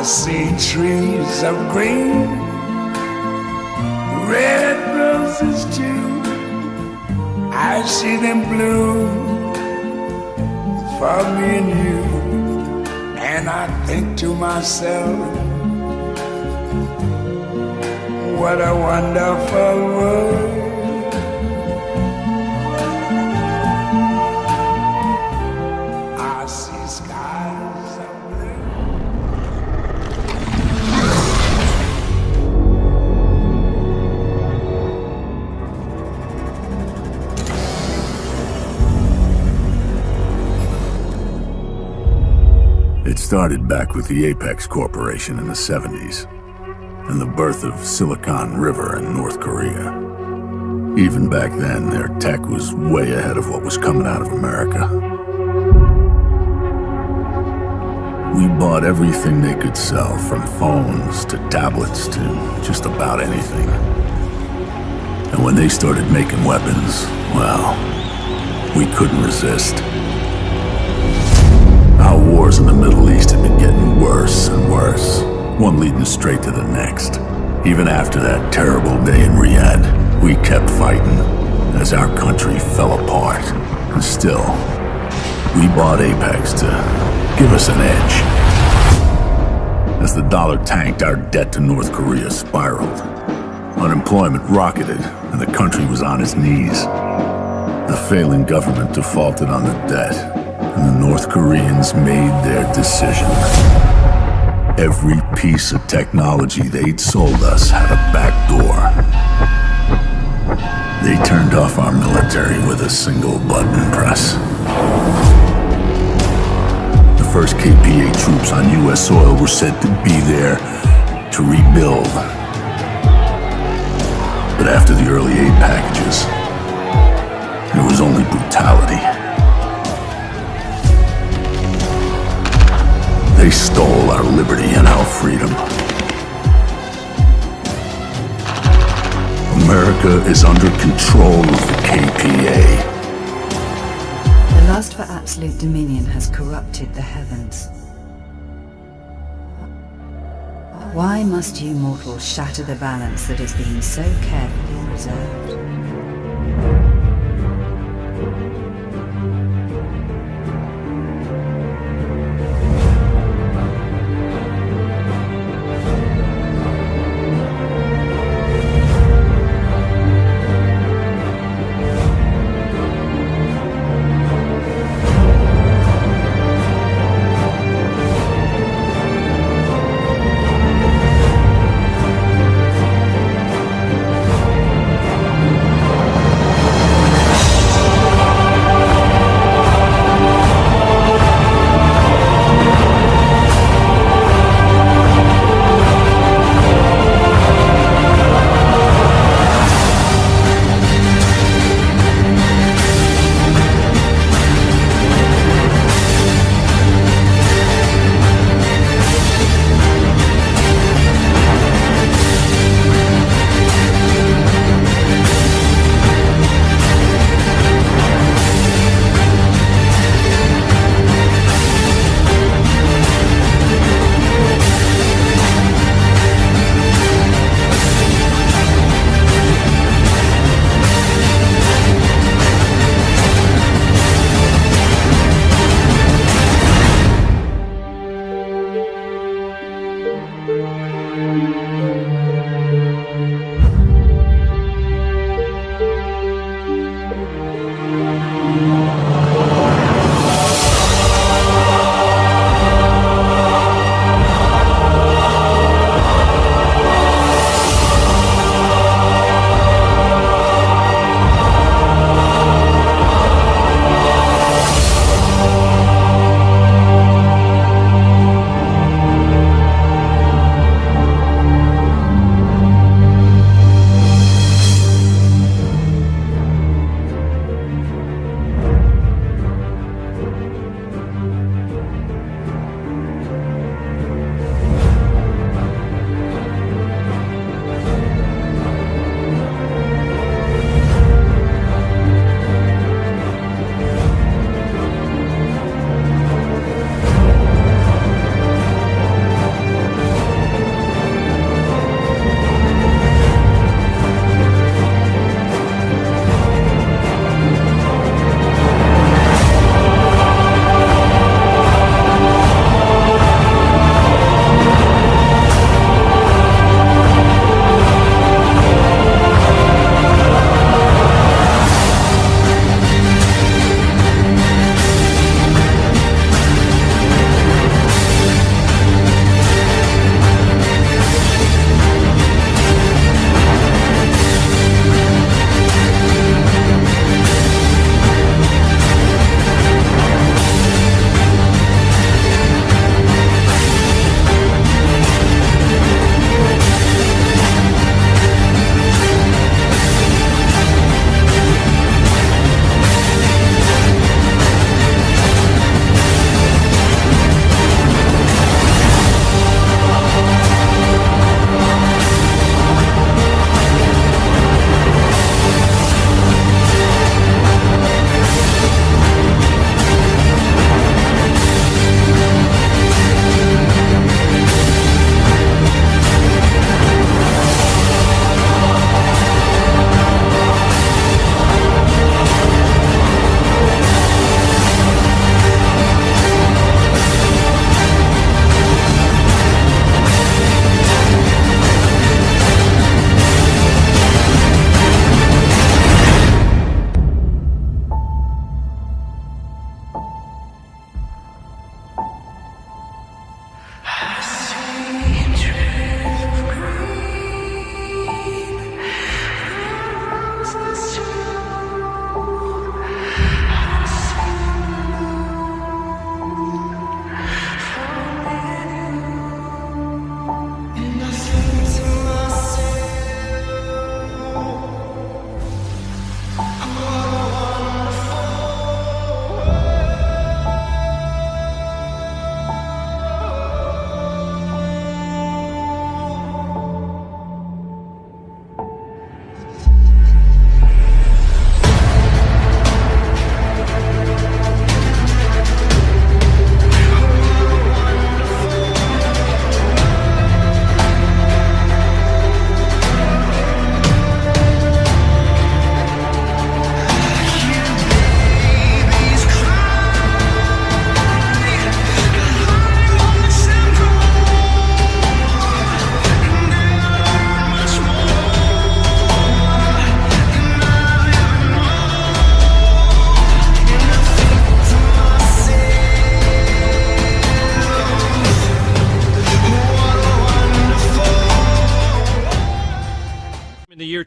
see trees of green, red roses too. I see them bloom for me and you. And I think to myself, what a wonderful world. I see skies of blue. It started back with the Apex Corporation in the 70s, and the birth of Silicon River in North Korea. Even back then, their tech was way ahead of what was coming out of America. We bought everything they could sell, from phones to tablets to just about anything. And when they started making weapons, well, we couldn't resist. Our wars in the Middle East had been getting worse and worse, one leading straight to the next. Even after that terrible day in Riyadh, we kept fighting as our country fell apart. And still, we bought Apex to give us an edge. As the dollar tanked, our debt to North Korea spiraled. Unemployment rocketed, and the country was on its knees. The failing government defaulted on the debt, and the North Koreans made their decision. Every piece of technology they'd sold us had a back door. They turned off our military with a single button press. The first KPA troops on U.S. soil were said to be there to rebuild. But after the early aid packages, there was only brutality. They stole our liberty and our freedom. America is under control of the KPA. The lust for absolute dominion has corrupted the heavens. Why must you mortals shatter the balance that has been so carefully preserved?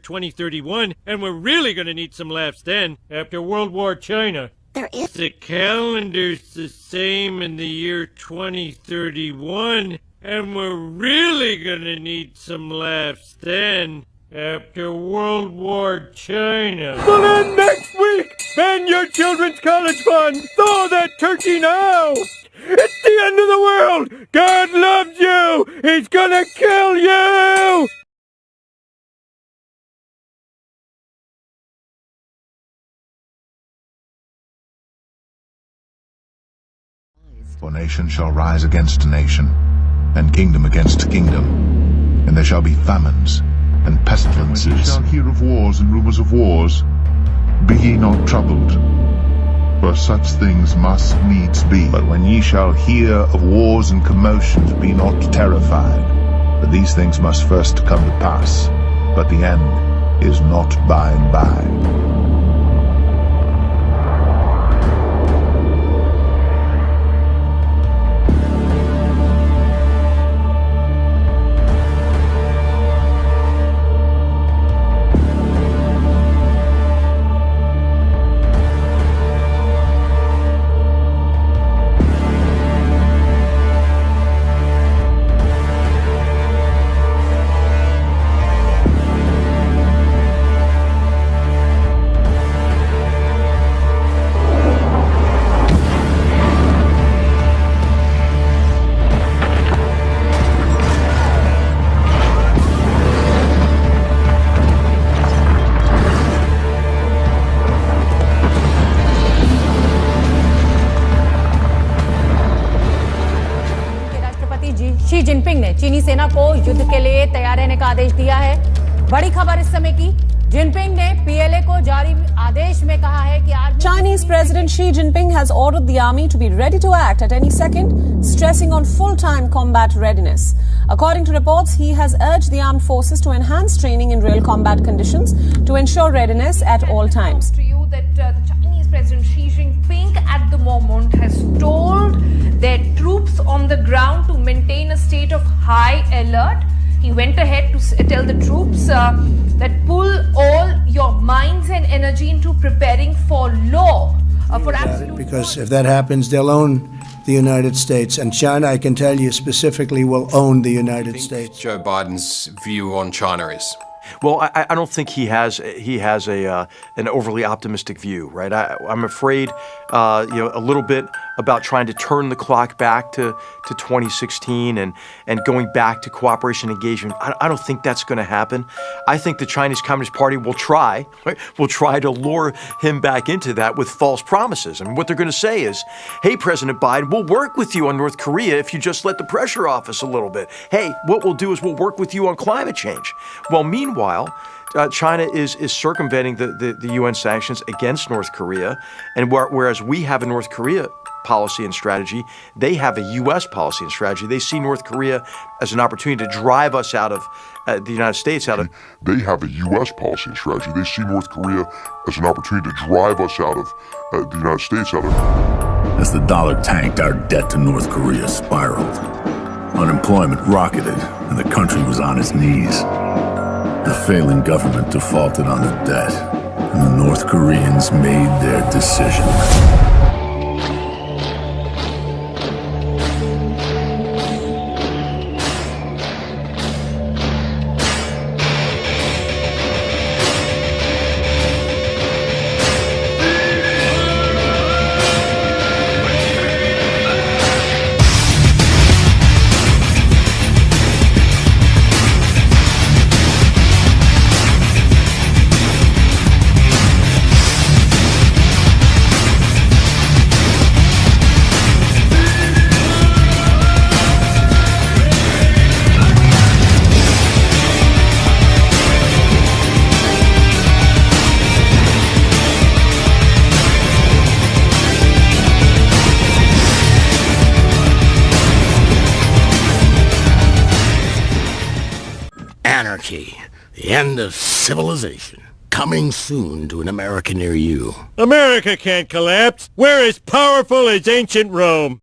2031, and we're really gonna need some laughs then, after World War China. The calendar's the same in the year 2031, and we're really gonna need some laughs then, after World War China. Well then next week, spend your children's college fund. Thaw that turkey now. It's the end of the world. God loves you. He's gonna kill you. For nation shall rise against nation, and kingdom against kingdom, and there shall be famines and pestilences. When ye shall hear of wars and rumors of wars, be ye not troubled, for such things must needs be. But when ye shall hear of wars and commotions, be not terrified, for these things must first come to pass, but the end is not by and by. Xi Jinping ने चीनी सेना को युद्ध के लिए तैयार रहने का आदेश दिया है। बड़ी खबर इस समय की, जिनपिंग ने पीएलए को जारी आदेश में कहा है कि Chinese President Xi Jinping has ordered the army to be ready to act at any second, stressing on full-time combat readiness. According to reports, he has urged the armed forces to enhance training in real combat conditions to ensure readiness at all times. To you that the Chinese President Xi Jinping at the moment has told their troops on the ground to maintain a state of high alert. He went ahead to tell the troops that pull all your minds and energy into preparing for law. For absolute because if that happens, they'll own the United States. And China, I can tell you specifically, will own the United States. Joe Biden's view on China is? Well, I don't think he has an overly optimistic view, right? I'm afraid, a little bit about trying to turn the clock back to 2016 and going back to cooperation engagement. I don't think that's going to happen. I think the Chinese Communist Party will try to lure him back into that with false promises. And what they're going to say is, hey, President Biden, we'll work with you on North Korea if you just let the pressure off us a little bit. Hey, what we'll do is we'll work with you on climate change. Well, meanwhile, China is circumventing the UN sanctions against North Korea, and whereas we have a North Korea policy and strategy, they have a U.S. policy and strategy. They see North Korea as an opportunity to drive us out of the United States out of. They have a U.S. policy and strategy. They see North Korea as an opportunity to drive us out of the United States out of. As the dollar tanked, our debt to North Korea spiraled. Unemployment rocketed, and the country was on its knees. The failing government defaulted on the debt, and the North Koreans made their decision. Anarchy, the end of civilization, coming soon to an America near you. America can't collapse. We're as powerful as ancient Rome.